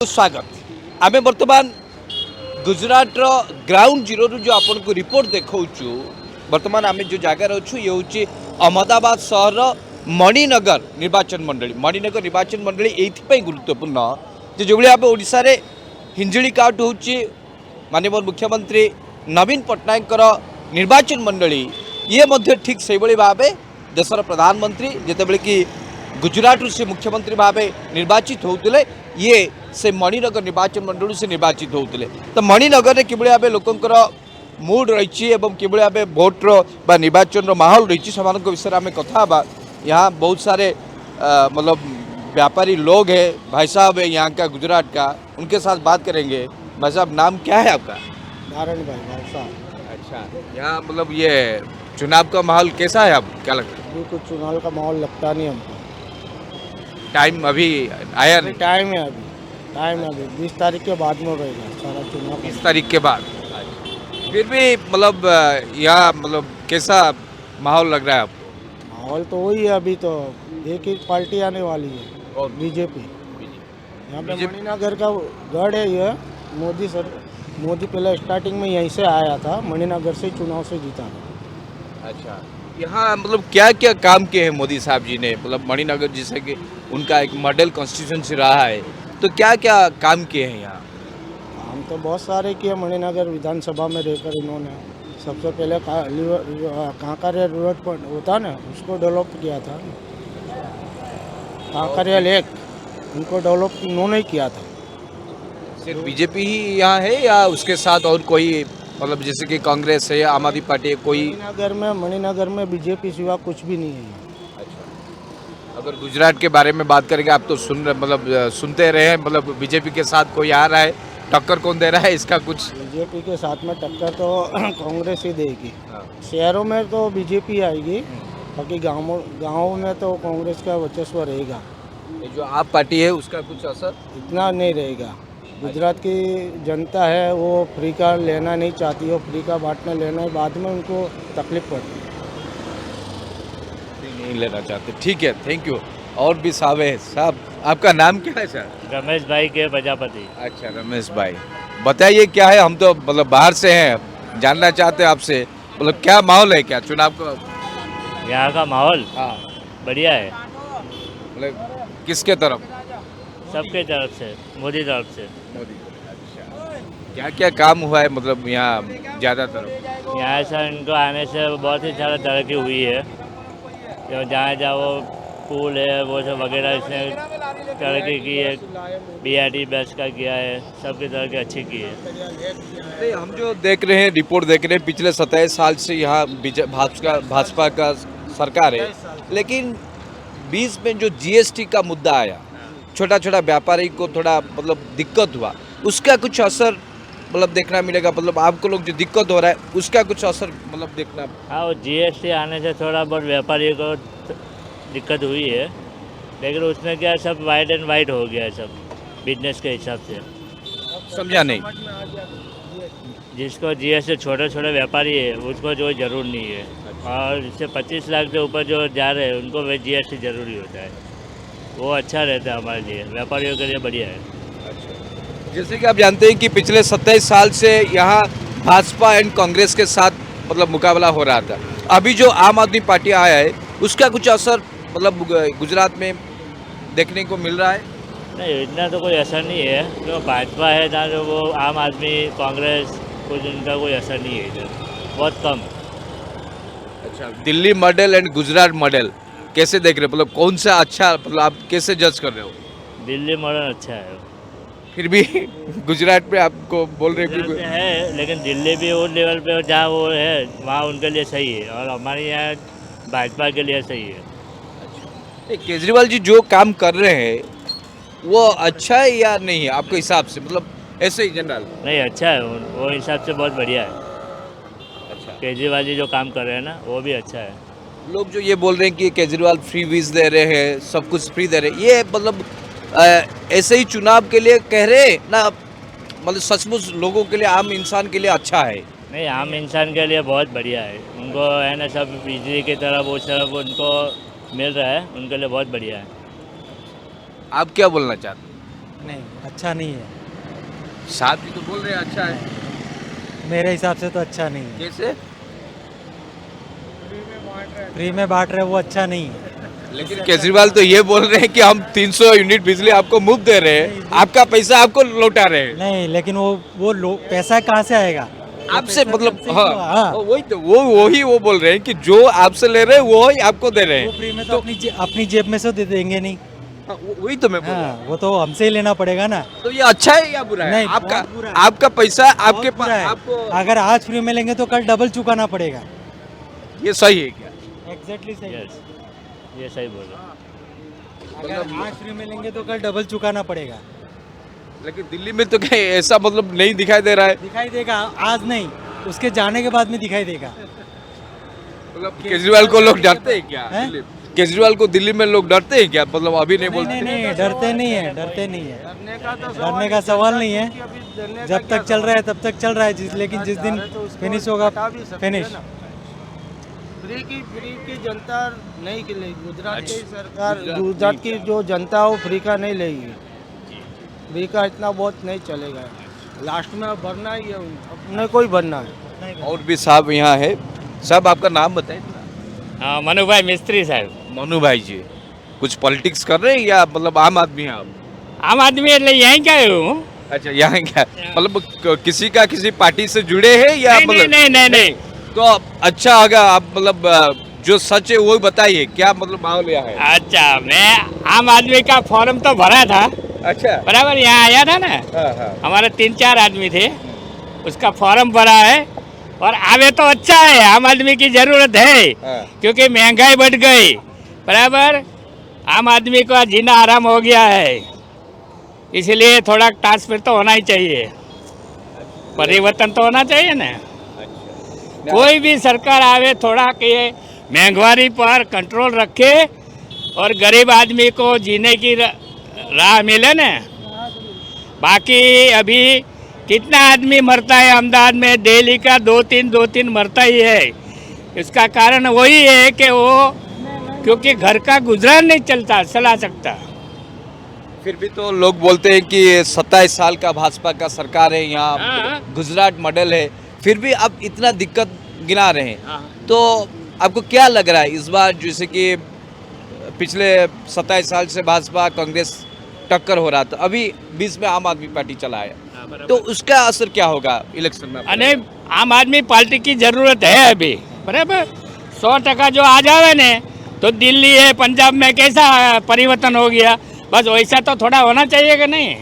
स्वागत आम बर्तमान गुजरात ग्राउंड जीरो जो आपन को रिपोर्ट देखु बर्तमान आम जो जगार अच्छु ये हूँ अहमदाबाद सहर मणिनगर निर्वाचन मंडली ये गुरुत्वपूर्ण जो भाव ओडिशा रे हिंजिली काउट हूँ माननीय मुख्यमंत्री नवीन पट्टनायक निर्वाचन मंडली ये मध्य ठीक से भाव देशर प्रधानमंत्री जितेबाला कि गुजरात से मुख्यमंत्री भाव निर्वाचित होते ये से मणिनगर निर्वाचन मंडल से निर्वाचित होते तो मणिनगर में किभली भाव लोकंर मूड रही कि भाव भोट्र बा निर्वाचन माहौल रही से विषय में कथा यहाँ बहुत सारे मतलब व्यापारी लोग हैं। भाई साहब है यहाँ का गुजरात का, उनके साथ बात करेंगे। भाई साहब नाम क्या है आपका? नारायण भाई साहब। अच्छा, यहाँ मतलब ये चुनाव का माहौल कैसा है? आप क्या लगता है? अभी कुछ चुनाव का माहौल लगता नहीं हमको। टाइम अभी आया नहीं? टाइम है अभी 20 तारीख के बाद में रहेगा सारा चुनाव। 20 तारीख के बाद फिर भी मतलब यहाँ मतलब कैसा माहौल लग रहा है आपको? माहौल तो वही है, अभी तो एक ही पार्टी आने वाली है और बीजेपी। यहाँ पे मणिनगर का गढ़ है ये। मोदी पहले स्टार्टिंग में यहीं से आया था, मणिनगर से चुनाव से जीता था। अच्छा, यहाँ मतलब क्या क्या काम किए हैं मोदी साहब जी ने? मतलब मणिनगर जिसे कि उनका एक मॉडल कॉन्स्टिट्यूंसी रहा है, तो क्या क्या काम किए हैं यहाँ? काम तो बहुत सारे किए। मणिनगर विधानसभा में रहकर इन्होंने सबसे पहले कांकरिया रोड पर होता ना, उसको डेवलप किया था। कांकरिया लेक उनको डेवलप इन्होंने किया था। सिर्फ बीजेपी ही यहाँ है या उसके साथ और कोई मतलब जैसे कि कांग्रेस है या आम आदमी पार्टी है कोई? मणिनगर में बीजेपी सिवा कुछ भी नहीं है। अच्छा, अगर गुजरात के बारे में बात करेंगे, आप तो सुनते रहे हैं, मतलब बीजेपी के साथ कोई आ रहा है, टक्कर कौन दे रहा है इसका कुछ? बीजेपी के साथ में टक्कर तो कांग्रेस ही देगी। शहरों में तो बीजेपी आएगी, बाकी गाँव में तो कांग्रेस का वर्चस्व रहेगा। ये जो आप पार्टी है उसका कुछ असर इतना नहीं रहेगा। गुजरात की जनता है वो फ्री का लेना नहीं चाहती, वो फ्री का बांटना लेना है, बाद में उनको तकलीफ पड़ती है। नहीं लेना चाहते, ठीक है, थैंक यू। और भी साहब है। साहब आपका नाम क्या है सर? रमेश भाई के प्रजापति। अच्छा रमेश भाई, बताइए क्या है? हम तो मतलब बाहर से हैं, जानना चाहते हैं आपसे मतलब क्या माहौल है क्या चुनाव का? यहाँ का माहौल हाँ, बढ़िया है, मतलब किसके तरफ? सबके तरफ से, मोदी तरफ से। मोदी। अच्छा, क्या क्या काम हुआ है मतलब यहाँ ज़्यादातर? यहाँ से इनको आने से बहुत ही ज़्यादा तरक्की हुई है। जो जहाँ जहाँ वो पुल है वो सब वगैरह इसने तरक्की की है। BRT बस का किया है, सबकी तरक्की अच्छी की है। नहीं, हम जो देख रहे हैं, रिपोर्ट देख रहे हैं, पिछले 27 साल से यहाँ भाजपा का सरकार है, लेकिन बीच में जो GST का मुद्दा आया, छोटा छोटा व्यापारी को थोड़ा मतलब दिक्कत हुआ, उसका कुछ असर मतलब देखना मिलेगा? मतलब आपको लोग जो दिक्कत हो रहा है उसका कुछ असर मतलब देखना? हाँ, वो GST आने से थोड़ा बहुत व्यापारियों को दिक्कत हुई है, लेकिन उसमें क्या सब वाइट एंड वाइट हो गया है सब बिजनेस के हिसाब से। समझा नहीं। जिसको GST छोटे छोटे व्यापारी है उसको जो जरूर नहीं है, और इससे 25 लाख से ऊपर जो जा रहे हैं उनको वे GST जरूरी होता है। वो अच्छा रहता है हमारे लिए, व्यापारियों के लिए बढ़िया है। जैसे कि आप जानते हैं कि पिछले 27 साल से यहाँ भाजपा एंड कांग्रेस के साथ मतलब मुकाबला हो रहा था। अभी जो आम आदमी पार्टी आया है उसका कुछ असर मतलब गुजरात में देखने को मिल रहा है? नहीं, इतना तो कोई असर नहीं है, जो भाजपा है जहाँ जो वो आम आदमी कांग्रेस कुछ उनका कोई असर नहीं है इधर, बहुत कम। अच्छा, Delhi model and Gujarat model कैसे देख रहे हो? मतलब कौन सा अच्छा, मतलब आप कैसे जज कर रहे हो? दिल्ली मॉडल अच्छा है, फिर भी गुजरात में आपको बोल रहे गुजरात हैं में है, लेकिन दिल्ली भी उस लेवल पे जहाँ वो है वहाँ उनके लिए सही है, और हमारे यहाँ भाजपा के लिए सही है। केजरीवाल जी जो काम कर रहे हैं वो अच्छा है या नहीं है आपके हिसाब से? मतलब ऐसे ही जनरल? नहीं, अच्छा है, वो हिसाब से बहुत बढ़िया है। अच्छा, केजरीवाल जी जो काम कर रहे हैं ना वो भी अच्छा है। लोग जो ये बोल रहे हैं कि केजरीवाल फ्री वीज दे रहे हैं, सब कुछ फ्री दे रहे हैं, ये मतलब ऐसे ही चुनाव के लिए कह रहे हैं ना? मतलब सचमुच लोगों के लिए, आम इंसान के लिए अच्छा है? नहीं, आम इंसान के लिए बहुत बढ़िया है, उनको है ना सब बिजली की तरह वो सब उनको मिल रहा है, उनके लिए बहुत बढ़िया है। आप क्या बोलना चाहते हैं? नहीं, अच्छा नहीं है। साहब जी तो बोल रहे हैं अच्छा है। मेरे हिसाब से तो अच्छा नहीं है। कैसे? फ्री में बांट रहे वो अच्छा नहीं है। लेकिन केजरीवाल तो ये बोल रहे हैं कि हम 300 यूनिट बिजली आपको मुफ्त दे रहे हैं, आपका पैसा आपको लौटा रहे हैं। नहीं, लेकिन वो पैसा कहाँ से आएगा? आपसे पैसा भी मतलब हमसे ही हाँ, तो, हाँ। वही तो वो बोल रहे हैं कि जो आपसे ले रहे हैं वो ही आपको दे रहे वो हैं। फ्री में तो अपनी जेब में से दे देंगे नहीं। हाँ, वही तो मैं बोल रहा हाँ, वो तो हमसे ही लेना पड़ेगा ना। हूँ। तो ये अच्छा है या बुरा है? नहीं, आपका बहुत बुरा है। आपका पैसा आपके बहुत पास बुरा है। आपको अगर आज फ्री में लेंगे तो कल डबल चुकाना पड़ेगा। ये सही है क्या? एग्जैक्टली सही है। यस, ये सही बोला। अगर आज फ्री में लेंगे तो कल डबल चुकाना पड़ेगा। लेकिन दिल्ली में तो क्या ऐसा मतलब नहीं दिखाई दे रहा है। दिखाई देगा, आज नहीं, उसके जाने के बाद में दिखाई देगा। मतलब केजरीवाल को लोग डरते हैं क्या? हैं? केजरीवाल को दिल्ली में लोग डरते हैं क्या? मतलब अभी नहीं नहीं बोलते। नहीं नहीं, डरते नहीं है, डरते नहीं है। डरने का सवाल नहीं है। जब तक चल रहा है तब तक चल रहा है, लेकिन जिस दिन फिनिश होगा फिनिश। फ्री की जनता नहीं लेगी। गुजरात की सरकार, गुजरात की जो जनता वो फ्री का नहीं लेगी। फ्री का इतना बहुत नहीं चलेगा। लास्ट में अब भरना ही है, अपने को ही भरना है। और भी साहब यहाँ है। साहब आपका नाम बताइए। हाँ, मनु भाई मिस्त्री साहब। मनु भाई जी कुछ पॉलिटिक्स कर रहे हैं या मतलब आम आदमी हैं आप? आम आदमी એટલે यहीं का हूँ। अच्छा यहाँ क्या मतलब किसी का किसी पार्टी से जुड़े हैं या नहीं मतलब नहीं नहीं नहीं तो अच्छा होगा आप मतलब जो सच है वो बताइए क्या मतलब माहौल यहाँ है? अच्छा, मैं आम आदमी का फॉर्म तो भरा था, अच्छा बराबर। यहाँ आया था ना, हाँ हाँ हमारे 3-4 आदमी थे, उसका फॉर्म भरा है। और आवे तो अच्छा है, आम आदमी की जरूरत है, हाँ। क्योंकि महंगाई बढ़ गई, बराबर। आम आदमी का जीना आराम हो गया है, इसलिए थोड़ा ट्रांसफर तो होना ही चाहिए, परिवर्तन तो होना चाहिए ना। कोई भी सरकार आवे थोड़ा के महंगाई पर कंट्रोल रखे और गरीब आदमी को जीने की राह मिले ना। बाकी अभी कितना आदमी मरता है अहमदाबाद में, डेली का 2-3 मरता ही है। इसका कारण वही है कि वो क्योंकि घर का गुजरान नहीं चला सकता। फिर भी तो लोग बोलते हैं कि 27 साल का भाजपा का सरकार है यहाँ, हाँ। गुजरात मॉडल है, फिर भी अब इतना दिक्कत गिना रहे हैं। हाँ। तो आपको क्या लग रहा है इस बार जैसे कि पिछले 27 साल से भाजपा कांग्रेस टक्कर हो रहा था, अभी बीच में आम आदमी पार्टी चला है, तो उसका असर क्या होगा इलेक्शन में? अने आम आदमी पार्टी की जरूरत है अभी, बराबर। 100% जो आ जावे ने तो दिल्ली है, पंजाब में कैसा परिवर्तन हो गया, बस वैसा तो थोड़ा होना चाहिए कि नहीं।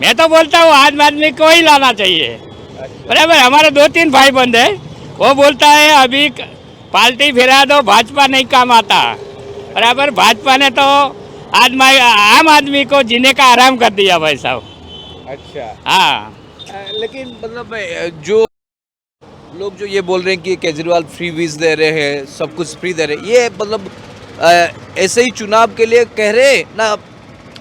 मैं तो बोलता हूँ आम आदमी को ही लाना चाहिए, बराबर। हमारे 2-3 भाई बंद है, वो बोलता है अभी पार्टी फिरा दो, भाजपा नहीं काम आता, बराबर। भाजपा ने तो आम आदमी को जीने का आराम कर दिया भाई साहब। अच्छा हाँ, लेकिन मतलब जो लोग जो ये बोल रहे हैं कि केजरीवाल फ्री वीज दे रहे हैं, सब कुछ फ्री दे रहे हैं, ये मतलब ऐसे ही चुनाव के लिए कह रहे हैं ना,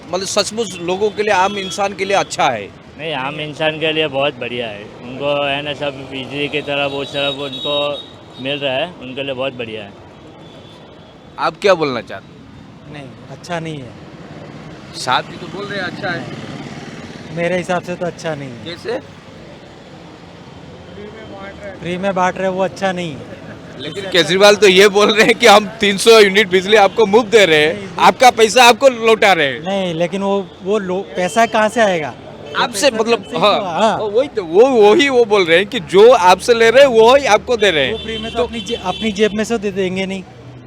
मतलब सचमुच लोगों के लिए, आम इंसान के लिए अच्छा है? नहीं, आम इंसान के लिए बहुत बढ़िया है। उनको है ना, सब बिजली की तरह वो सब उनको मिल रहा है, उनके लिए बहुत बढ़िया है। आप क्या बोलना चाहते हैं? नहीं, अच्छा नहीं है। साहब जी तो बोल रहे हैं अच्छा है। मेरे हिसाब से तो अच्छा नहीं है। कैसे? फ्री में बांट रहे वो अच्छा नहीं है। लेकिन केजरीवाल तो ये बोल रहे हैं कि हम 300 यूनिट बिजली आपको मुफ्त दे रहे हैं, आपका पैसा आपको लौटा रहे हैं। नहीं, लेकिन पैसा कहाँ से आएगा? आपसे पैसा भी मतलब हमसे ही हाँ, तो, हाँ। वही तो वो बोल रहे हैं कि जो आपसे ले रहे हैं वो ही आपको दे रहे वो हैं। फ्री में तो अपनी जेब में से दे देंगे नहीं।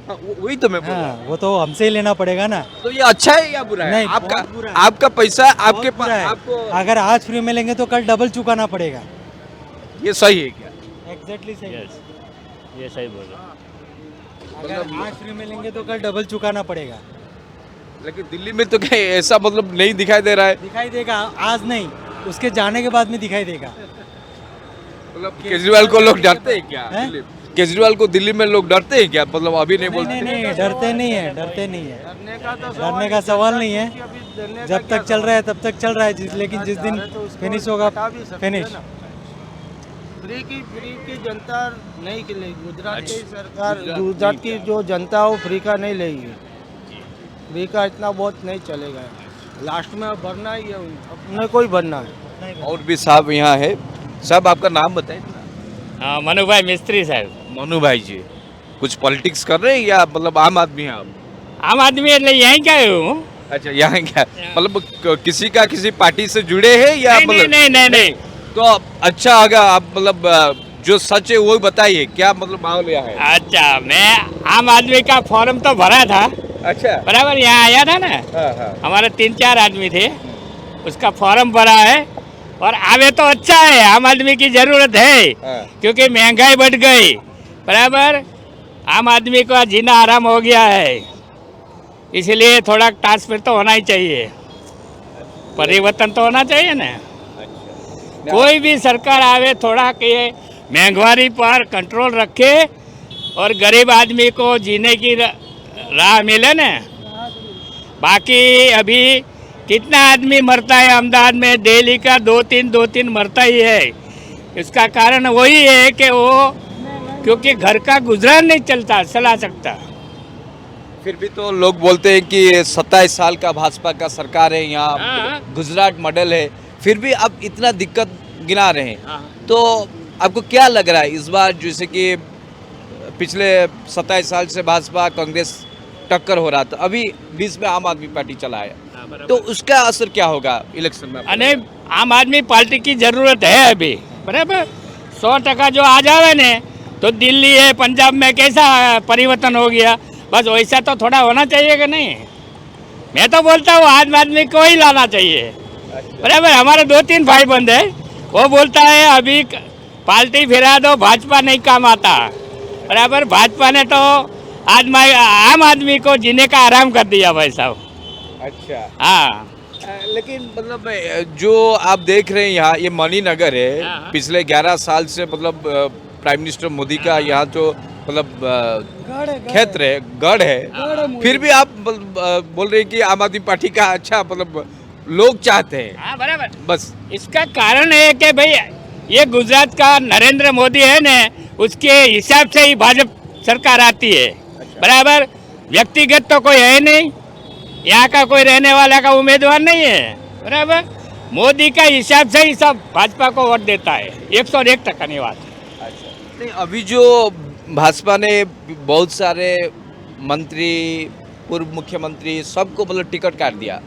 हाँ, वही तो मैं बोल रहा हूँ। हाँ, वो तो हमसे ही लेना पड़ेगा ना। तो ये अच्छा है या बुरा है? नहीं, आपका बहुत बुरा है। आपका पैसा आपके बहुत पास बुरा है। आपको अगर आज फ्री में लेंगे तो कल डबल चुकाना पड़ेगा। ये सही है क्या? एग्जैक्टली सही है। यस, ये सही बोला। अगर आज फ्री में लेंगे तो कल डबल चुकाना पड़ेगा। लेकिन दिल्ली में तो क्या ऐसा मतलब नहीं दिखाई दे रहा है। दिखाई देगा, आज नहीं, उसके जाने के बाद में दिखाई देगा। मतलब केजरीवाल को लोग डरते हैं क्या? हैं? केजरीवाल को दिल्ली में लोग डरते हैं क्या? मतलब अभी नहीं बोलते। नहीं नहीं, डरते नहीं है, डरते नहीं है। डरने का सवाल नहीं है। जब तक चल रहा है तब तक चल रहा है, लेकिन जिस दिन फिनिश होगा फिनिश। फ्री की जनता नहीं लेगी। गुजरात की सरकार, गुजरात की जो जनता वो फ्री का नहीं लेगी। फ्री का इतना बहुत नहीं चलेगा। लास्ट में अब भरना ही है अपने को ही भरना है। और भी साहब यहाँ है। साहब आपका नाम बताइए। हाँ, मनु भाई मिस्त्री साहब। मनु भाई जी कुछ पॉलिटिक्स कर रहे हैं या मतलब आम आदमी हैं आप? आम आदमी એટલે यहीं का हूँ। अच्छा यहाँ क्या मतलब किसी का किसी पार्टी से जुड़े हैं या नहीं मतलब नहीं नहीं नहीं तो अच्छा होगा आप मतलब जो सच है वो बताइए क्या मतलब माहौल यहाँ है? अच्छा, मैं आम आदमी का फॉर्म तो भरा था, अच्छा बराबर। यहाँ आया था ना, हाँ हाँ हमारे 3-4 आदमी थे, उसका फॉर्म भरा है और आवे तो अच्छा है। आम आदमी की जरूरत है हाँ। क्योंकि महंगाई बढ़ गई, बराबर। आम आदमी का जीना आराम हो गया है, इसलिए थोड़ा ट्रांसफर तो होना ही चाहिए, परिवर्तन तो होना चाहिए ना। कोई भी सरकार आवे थोड़ा के महंगाई पर कंट्रोल रखे और गरीब आदमी को जीने की राह मिले ना। बाकी अभी कितना आदमी मरता है अहमदाबाद में, डेली का 2-3 मरता ही है। इसका कारण वही है कि वो क्योंकि घर का गुजरान नहीं चला सकता। फिर भी तो लोग बोलते हैं कि 27 साल का भाजपा का सरकार है यहाँ, हाँ। गुजरात मॉडल है, फिर भी अब इतना दिक्कत गिना रहे हैं। हाँ। तो आपको क्या लग रहा है इस बार जैसे कि पिछले 27 साल से भाजपा कांग्रेस टक्कर हो रहा था, अभी बीच में आम आदमी पार्टी चला है, तो उसका असर क्या होगा इलेक्शन में? अने आम आदमी पार्टी की जरूरत है अभी, बराबर। 100% जो आ जावे ने तो दिल्ली है, पंजाब में कैसा परिवर्तन हो गया, बस वैसा तो थोड़ा होना चाहिए कि नहीं। मैं तो बोलता हूँ आम आदमी को ही लाना चाहिए, बराबर। हमारे 2-3 भाई बंद है, वो बोलता है अभी पार्टी फिरा दो, भाजपा नहीं काम आता, बराबर। भाजपा ने तो आम आदमी को जीने का आराम कर दिया भाई साहब। अच्छा हाँ, लेकिन मतलब जो आप देख रहे हैं यहाँ ये मणिनगर है, हाँ। पिछले 11 साल से मतलब प्राइम मिनिस्टर मोदी का यहाँ जो मतलब क्षेत्र है, गढ़ है, फिर भी आप बोल रहे हैं कि आम आदमी पार्टी का अच्छा मतलब लोग चाहते हैं। हाँ, बराबर। बस इसका कारण है कि भाई ये गुजरात का नरेंद्र मोदी है ना, उसके हिसाब से ही भाजपा सरकार आती है, बराबर। व्यक्तिगत तो कोई है नहीं, यहाँ का कोई रहने वाला का उम्मीदवार नहीं है, बराबर। मोदी का हिसाब से ही सब भाजपा को वोट देता है, 101% की बात है। नहीं, अभी जो भाजपा ने बहुत सारे मंत्री, पूर्व मुख्यमंत्री सबको मतलब टिकट काट दिया,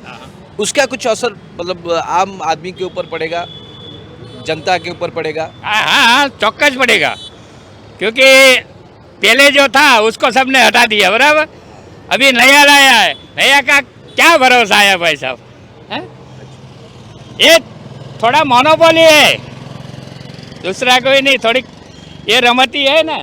उसका कुछ असर मतलब आम आदमी के ऊपर पड़ेगा, जनता के ऊपर पड़ेगा? हाँ, चौक्कस पड़ेगा, क्योंकि पहले जो था उसको सबने हटा दिया, बराबर। अभी नया लाया है, नया का क्या भरोसा है भाई साहब, हैं? ये थोड़ा मोनोपोली है, दूसरा कोई नहीं, थोड़ी ये रमती है ना।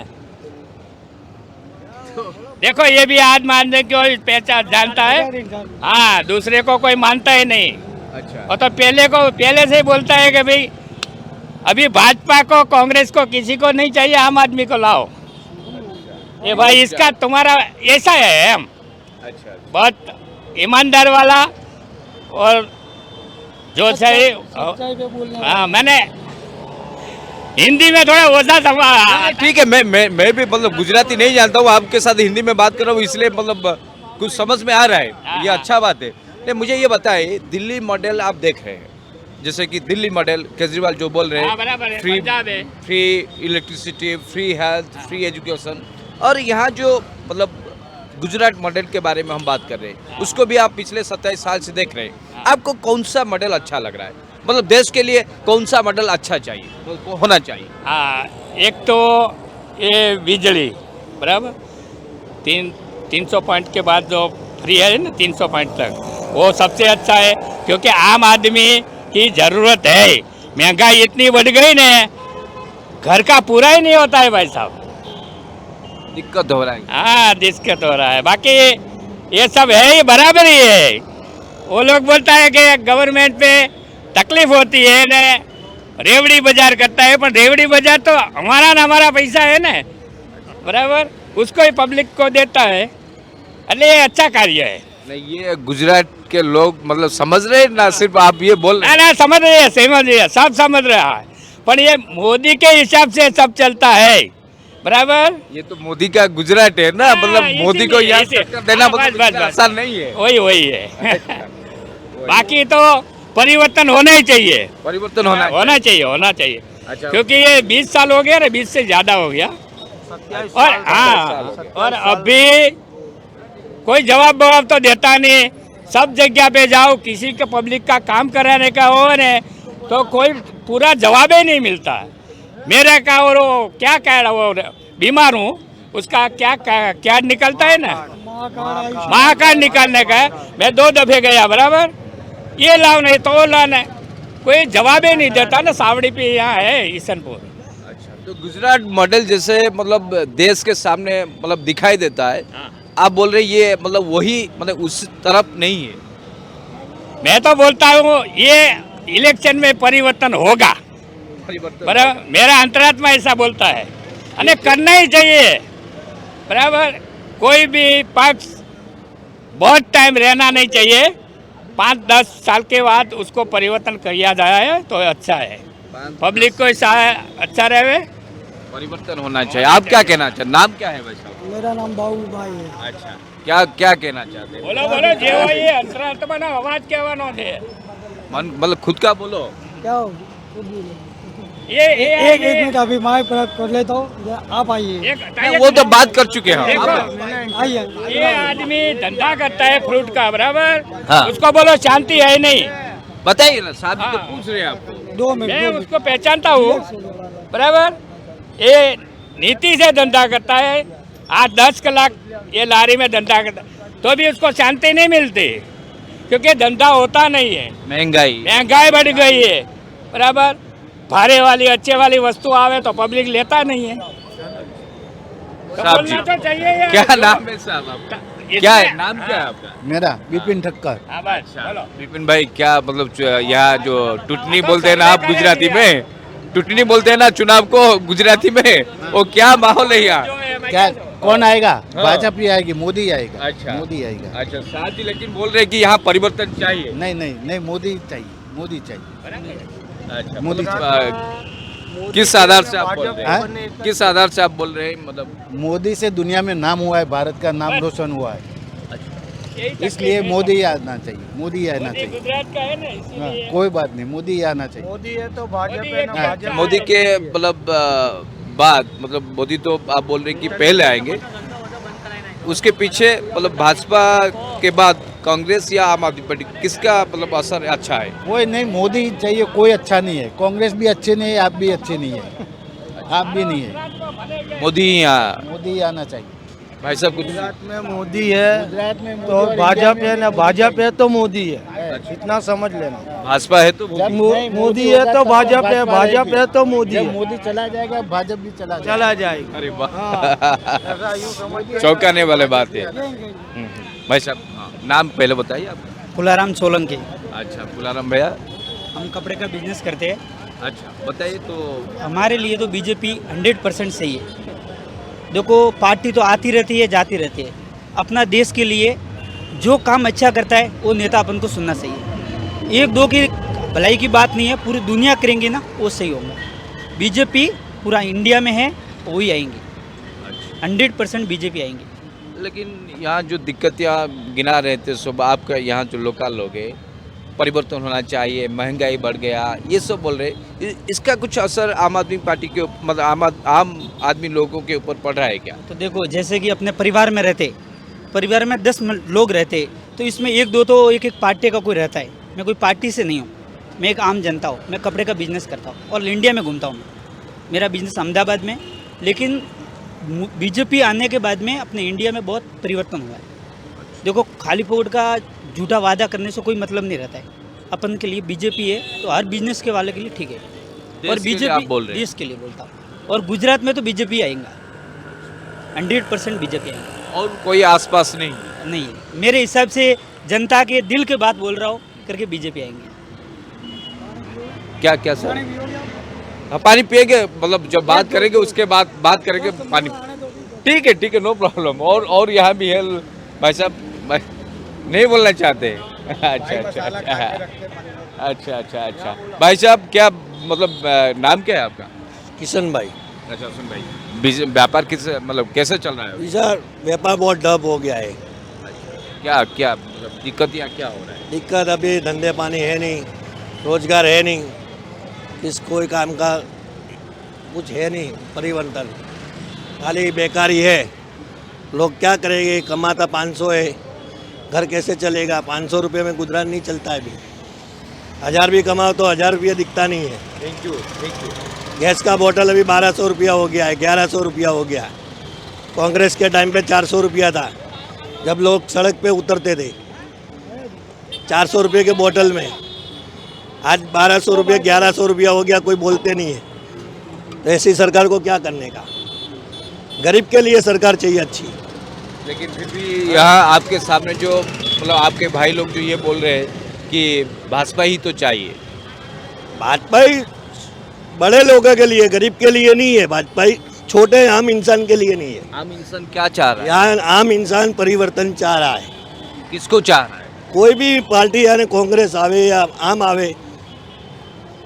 देखो ये भी आज मानने की पहचान जानता है, हाँ, दूसरे को कोई मानता ही नहीं। अच्छा। और तो पहले से ही बोलता है कि भाई अभी भाजपा को, कांग्रेस को, किसी को नहीं चाहिए, आम आदमी को लाओ। ये भाई इसका तुम्हारा ऐसा है, हम अच्छा बहुत ईमानदार वाला और जो सही। हाँ, मैंने हिंदी में थोड़ा ओझा समझा। ठीक है, मैं भी मतलब गुजराती नहीं जानता हूँ, आपके साथ हिंदी में बात कर रहा हूँ, इसलिए मतलब कुछ समझ में आ रहा है, ये अच्छा बात है। नहीं, मुझे ये बताइए, दिल्ली मॉडल आप देख रहे हैं, जैसे कि दिल्ली मॉडल केजरीवाल जो बोल रहे हाँ, बराबर हैं, है, पंजाब है। Free electricity, free health, free education, और यहाँ जो मतलब गुजरात मॉडल के बारे में हम बात कर रहे हैं, उसको भी आप पिछले 27 साल से देख रहे हैं, आपको कौन सा मॉडल अच्छा लग रहा है? मतलब देश के लिए कौन सा मॉडल अच्छा चाहिए, तो होना चाहिए? हाँ, एक तो ये बिजली, बराबर। 300 पॉइंट के बाद जो फ्री है ना, 300 पॉइंट तक, वो सबसे अच्छा है, क्योंकि आम आदमी की ज़रूरत है। महंगाई इतनी बढ़ गई ना, घर का पूरा ही नहीं होता है भाई साहब, दिक्कत हो रहा है। हाँ, दिक्कत हो रहा है। बाकी ये सब है ही, बराबर ही है। वो लोग बोलता है कि गवर्नमेंट पे तकलीफ होती है ने, रेवड़ी बाजार करता है, पर रेवड़ी बाजार तो हमारा पैसा है ना, बराबर, उसको ही पब्लिक को देता है। अरे ये अच्छा कार्य है। नहीं, ये गुजरात के लोग मतलब समझ रहे हैं ना, सिर्फ आप ये बोल रहे हैं? ना समझ रहे हैं, सब समझ रहा है, पर ये मोदी के हिसाब से सब चलता है, बराबर। ये तो मोदी का गुजरात है ना, मतलब मोदी को यहाँ टक्कर देना मतलब इतना आसान नहीं है। वही है। बाकी तो परिवर्तन होना ही चाहिए, परिवर्तन होना होना चाहिए, होना चाहिए। अच्छा। क्योंकि ये 20 साल हो गया ना, 20 से ज़्यादा हो गया। 27 और साल हाँ, 27 और साल। अभी कोई जवाब तो देता नहीं। सब जगह पे जाओ, किसी के पब्लिक का काम कराने का हो ने तो कोई पूरा जवाब ही नहीं मिलता। मेरे का और वो क्या कह रहा, वो बीमार हूँ, उसका क्या निकलता है ना, महाकार्ड निकालने का है। मैं 2 दफे गया, बराबर, ये लाभ नहीं तो वो लाभ नहीं, कोई जवाब ही नहीं देता ना। सावड़ी पे यहाँ है ईसनपुर। तो गुजरात मॉडल जैसे मतलब देश के सामने मतलब दिखाई देता है, आप बोल रहे ये मतलब वही मतलब उस तरफ नहीं है। मैं तो बोलता हूँ ये इलेक्शन में परिवर्तन होगा, बराबर, मेरा अंतरात्मा ऐसा बोलता है। अने करना ही चाहिए, बराबर। कोई भी पक्ष बहुत टाइम रहना नहीं चाहिए। 5-10 साल के बाद उसको परिवर्तन किया जाए तो अच्छा है, पब्लिक को ऐसा अच्छा रहे। परिवर्तन होना चाहिए। आप क्या कहना चाहते, नाम क्या है वैसे? मेरा नाम बाबू भाई है। अच्छा, क्या क्या कहना चाहते हैं? बोलो बोलो, जे હોય એ અંતરાત્માનો અવાજ કહેવાનો છે। मन मतलब खुद का बोलो। क्या हो? खुद बोलो। ये एक मिनट अभी माइक पर कर लेता हूँ, आप आइए। वो तो बात कर चुके हैं देखो, हम। आइए। ये आदमी धंधा करता है फ्रूट का, बराबर, हाँ। उसको बोलो शांति है नहीं। बताइए ना, साहब जी तो हाँ। पूछ रहे हैं आपको। 2 मिनट मैं 2 मिनट। उसको पहचानता हूँ, बराबर। ये नीति से धंधा करता है। 8-10 कलाक ये लारी में धंधा करता है, तो भी उसको शांति नहीं मिलती, क्योंकि धंधा होता नहीं है। महंगाई बढ़ गई है, बराबर। भारे वाली अच्छे वाली वस्तु आवे तो पब्लिक लेता नहीं है। तो साहब जी, बोलना तो चाहिए यार। क्या नाम है साहब आपका? क्या है नाम, क्या है आपका? मेरा विपिन ठक्कर। हाँ, बस, बोलो। विपिन भाई, क्या मतलब यहाँ जो टुटनी बोलते हैं ना आप गुजराती में, टुटनी बोलते हैं ना चुनाव को गुजराती में, वो क्या माहौल है यहाँ? क्या कौन आएगा? हाँ। भाजपा ही आएगी, मोदी आएगा। अच्छा। मोदी आएगा। अच्छा, साथ ही लेकिन बोल रहे हैं कि यहाँ परिवर्तन चाहिए। नहीं नहीं नहीं, मोदी चाहिए, मोदी चाहिए। अच्छा, मोदी मतलब किस आधार से आप बोल रहे हाँ? हैं? किस आधार से आप बोल रहे हैं? मतलब मोदी से दुनिया में नाम हुआ है, भारत का नाम रोशन हुआ है, इसलिए मोदी ही आना चाहिए, मोदी ही आना मोदी चाहिए। गुजरात का है ना, हाँ, इसीलिए। कोई बात नहीं, मोदी ही आना चाहिए। मोदी है तो भाजपा मोदी है ना, एक भाजपा मोदी के मतलब बाद मतलब मोदी तो आप बोल रहे हैं कि पहले आएंगे, उसके पीछे मतलब भाजपा के बाद कांग्रेस या आम आदमी पार्टी, किसका मतलब असर अच्छा है? कोई नहीं, मोदी ही चाहिए, कोई अच्छा नहीं है। कांग्रेस भी अच्छे नहीं है, आप भी अच्छे नहीं है, आप भी नहीं है। मोदी ही यहाँ। मोदी ही आना चाहिए। भाई साहब कुछ गुजरात में मोदी है गुजरात में तो भाजपा है ना, भाजपा है तो मोदी है, इतना समझ लेना। भाजपा है तो मोदी है तो भाजपा है, भाजपा है तो मोदी जब है, मोदी चला जाएगा, भाजपा भी चला जाएगा। चला जाएगा। अरे वाह, ऐसा यूं समझ के- चौंकाने वाले बात है। भाई साहब, नाम पहले बताइए आप। फुलाराम सोलंकी। अच्छा, फुलाराम भैया। हम कपड़े का बिजनेस करते हैं। अच्छा, बताइए तो। हमारे लिए तो बीजेपी 100% सही है। देखो, पार्टी तो आती रहती है, जाती रहती है। अपना देश के लिए जो काम अच्छा करता है वो नेता अपन को सुनना चाहिए। 1-2 की भलाई की बात नहीं है, पूरी दुनिया करेंगे ना, वो सही होगा। बीजेपी पूरा इंडिया में है, वही आएंगे, 100% बीजेपी आएंगे। लेकिन यहाँ जो दिक्कत यहाँ गिना रहे थे सब, आपका यहाँ जो लोकल लोग हैं, परिवर्तन होना चाहिए, महंगाई बढ़ गया, ये सब बोल रहे, इसका कुछ असर आम आदमी पार्टी के मतलब आम आदमी लोगों के ऊपर पड़ रहा है क्या? तो देखो, जैसे कि अपने परिवार में रहते, परिवार में 10 लोग रहते, तो इसमें 1-2 तो एक पार्टी का कोई रहता है। मैं कोई पार्टी से नहीं हूँ, मैं एक आम जनता हूँ। मैं कपड़े का बिजनेस करता हूँ और इंडिया में घूमता हूँ। मेरा बिजनेस अहमदाबाद में, लेकिन बीजेपी आने के बाद में अपने इंडिया में बहुत परिवर्तन हुआ है। देखो, खाली पोट का झूठा वादा करने से कोई मतलब नहीं रहता है। अपन के लिए बीजेपी है तो हर बिजनेस के वाले के लिए ठीक है। और के लिए बीजेपी आप बोल रहे हैं। देश के लिए बोलता हूँ। और गुजरात में तो बीजेपी आएगा, 100% बीजेपी आएगा। और कोई आसपास नहीं? नहीं, मेरे हिसाब से जनता के दिल के बात बोल रहा हूँ करके बीजेपी आएंगे। क्या क्या सर? हाँ, पानी पिएंगे, मतलब जब बात करेंगे उसके बाद बात करेंगे पानी। ठीक है, नो प्रॉब्लम। और यहाँ भी है भाई साहब, नहीं बोलना चाहते? अच्छा। भाई साहब, क्या मतलब नाम क्या है आपका? किशन भाई। अच्छा, सुन भाई, व्यापार किस मतलब कैसे चल रहा है? सर, व्यापार बहुत डब हो गया है। क्या मतलब दिक्कत या क्या हो रहा है? दिक्कत अभी धंधे पानी है नहीं, रोजगार है नहीं, किस कोई काम का कुछ है नहीं, परिवर्तन खाली बेकारी है। लोग क्या करेंगे, कमाता 500 है, घर कैसे चलेगा? 500 रुपये में गुजरान नहीं चलता है अभी। 1000 भी कमाओ तो 1000 रुपये दिखता नहीं है। Thank you. गैस का बोतल अभी 1200 रुपया हो गया है, 1100 रुपया हो गया। कांग्रेस के टाइम पे 400 रुपया था, जब लोग सड़क पे उतरते थे 400 रुपये के बोतल में। आज 1200 रुपये 1100 रुपया हो गया, कोई बोलते नहीं है। तो ऐसी सरकार को क्या करने का? गरीब के लिए सरकार चाहिए अच्छी। लेकिन फिर भी यहाँ आपके सामने जो मतलब आपके भाई लोग जो ये बोल रहे हैं कि भाजपा ही तो चाहिए। भाजपा ही बड़े लोगों के लिए, गरीब के लिए नहीं है। भाजपा ही छोटे आम इंसान के लिए नहीं है। आम इंसान क्या चाह रहा है? यहाँ आम इंसान परिवर्तन चाह रहा है। किसको चाह रहा है? कोई भी पार्टी यानी कांग्रेस आवे या आम आवे,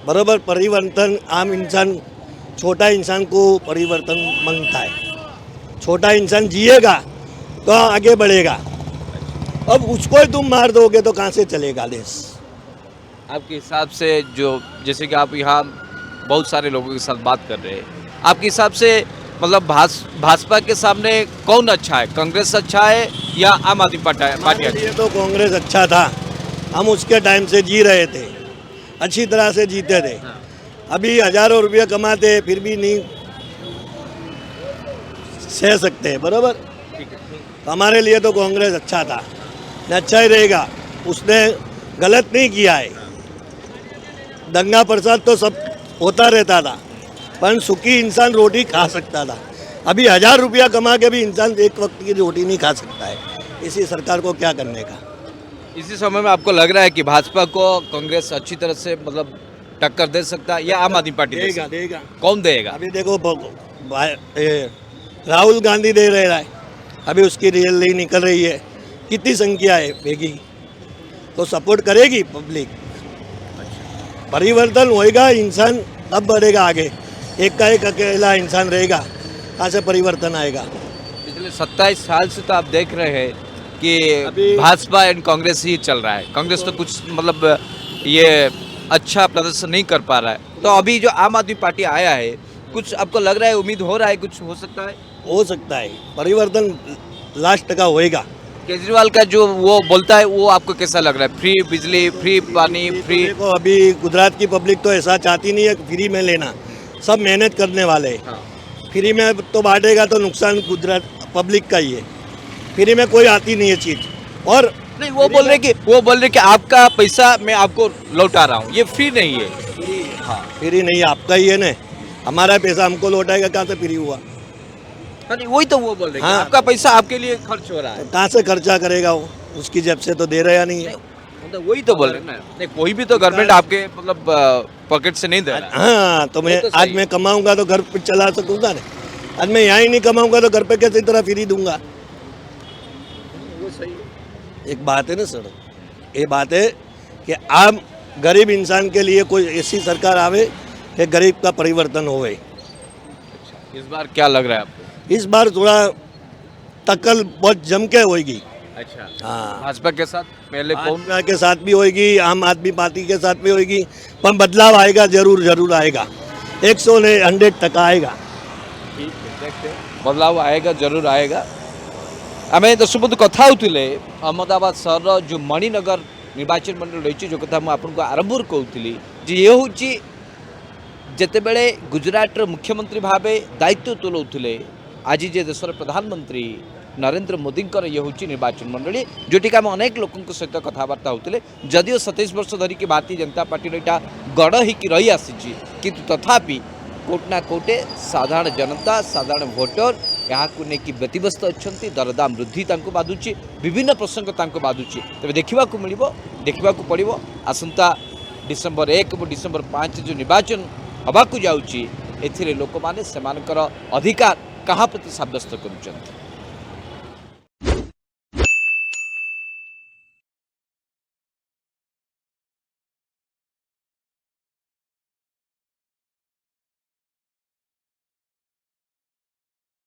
बराबर परिवर्तन आम इंसान, छोटा इंसान को परिवर्तन मांगता है। छोटा इंसान जिएगा तो आगे बढ़ेगा। अब उसको ही तुम मार दोगे तो कहाँ से चलेगा देश? आपके हिसाब से जो जैसे कि आप यहाँ बहुत सारे लोगों के साथ बात कर रहे हैं, आपके हिसाब से मतलब भाजपा के सामने कौन अच्छा है? कांग्रेस अच्छा है या आम आदमी पार्टी हमारे अच्छा लिए तो कांग्रेस अच्छा था, हम उसके टाइम से जी रहे थे, अच्छी तरह से जीते थे। अभी हजारों रुपये कमाते फिर भी नहीं सह सकते, बराबर। तो हमारे लिए तो कांग्रेस अच्छा था, अच्छा ही रहेगा। उसने गलत नहीं किया है। दंगा प्रसाद तो सब होता रहता था, पर सुखी इंसान रोटी खा सकता था। अभी 1000 रुपया कमा के भी इंसान एक वक्त की रोटी नहीं खा सकता है। इसी सरकार को क्या करने का? इसी समय में आपको लग रहा है कि भाजपा को कांग्रेस अच्छी तरह से मतलब टक्कर दे सकता है या आम आदमी पार्टी दे सकता है? देगा। कौन देगा? अभी देखो राहुल गांधी दे रहा है, अभी उसकी रैली निकल रही है, कितनी संख्या है बेगी, तो सपोर्ट करेगी पब्लिक। परिवर्तन होएगा, इंसान तब बढ़ेगा आगे। एक का एक अकेला इंसान रहेगा, कहाँ से परिवर्तन आएगा? पिछले 27 साल से तो आप देख रहे हैं कि अभी- भाजपा एंड कांग्रेस ही चल रहा है। कांग्रेस तो कुछ मतलब ये अच्छा प्रदर्शन नहीं कर पा रहा है। तो अभी जो आम आदमी पार्टी आया है, कुछ आपको लग रहा है, उम्मीद हो रहा है कुछ हो सकता है? हो सकता है परिवर्तन लास्ट का होएगा। केजरीवाल का जो वो बोलता है वो आपको कैसा लग रहा है? फ्री बिजली, फ्री पानी, फ्री। देखो अभी गुजरात की पब्लिक तो ऐसा चाहती नहीं है फ्री में लेना, सब मेहनत करने वाले हैं। हाँ। फ्री में तो बांटेगा तो नुकसान गुजरात पब्लिक का ही है। फ्री में कोई आती नहीं है चीज़। और नहीं, वो बोल रहे कि आपका पैसा मैं आपको लौटा रहा हूँ, ये फ्री नहीं है। हाँ, फ्री नहीं है, आपका ही है ना। हमारा पैसा हमको लौटाएगा, कहाँ से फ्री हुआ? नहीं, वही तो वो बोल रहे हैं कि हाँ। आपका पैसा आपके लिए खर्च हो रहा है। कहाँ से खर्चा करेगा वो? उसकी जेब से तो दे रहा नहीं है। मतलब वही तो बोल रहे हैं ना। नहीं, कोई भी तो गवर्नमेंट आपके मतलब पॉकेट से नहीं दे रहा है। हाँ, तो मैं वो तो आज सही मैं कमाऊंगा तो घर पे चला सकूंगा ना। आज मैं यहाँ ही नहीं कमाऊंगा तो घर पे कैसे तरह फ्री दूंगा? वो सही है। एक बात है ना सर, ये बात है कि आम गरीब इंसान के लिए कोई ऐसी सरकार आवे कि गरीब का परिवर्तन होवे। इस बार क्या लग रहा है आपको? इस बार थोड़ा टक्कर बहुत जम के होएगी। अच्छा, हाँ, भाजपा के साथ पहले कौन? भाजपा के साथ भी होएगी, आम आदमी पार्टी के साथ भी होएगी, पर बदलाव आएगा, जरूर आएगा। 100% आएगा। ठीक है, देखते हैं। बदलाव आएगा, जरूर आएगा। आमे दर्शक बंधु कथा होतिले अहमदाबाद सहर जो मणिनगर निर्वाचन मंडल रही, जो कथा आपको आरंभ कहूली जे ये हूँ जितेबले गुजरात मुख्यमंत्री भाव दायित्व तुलाऊले आज जे देशर प्रधानमंत्री नरेंद्र मोदी ये हूँ निर्वाचन मंडली, जोटिक आम अनेक लोकों सहित कथबार्ता होते। जदिओ 27 वर्ष धरिकी भारतीय जनता पार्टी यहाँ गढ़ होकि रही आसी, किंतु तथापि कोटना कोटे साधारण जनता, साधारण भोटर यहाँ को लेकिन व्यतिव्यस्त अच्छा, दरदाम वृद्धि बाधुची, विभिन्न प्रसंग बाधुची। तेज देखा पड़ो आसंता डिसेम्बर 1 और डिसेम्बर 5 जो निर्वाचन हवाक जाऊँगी, लोक मैंने अधिकार क्या प्रति सब्यस्त कर।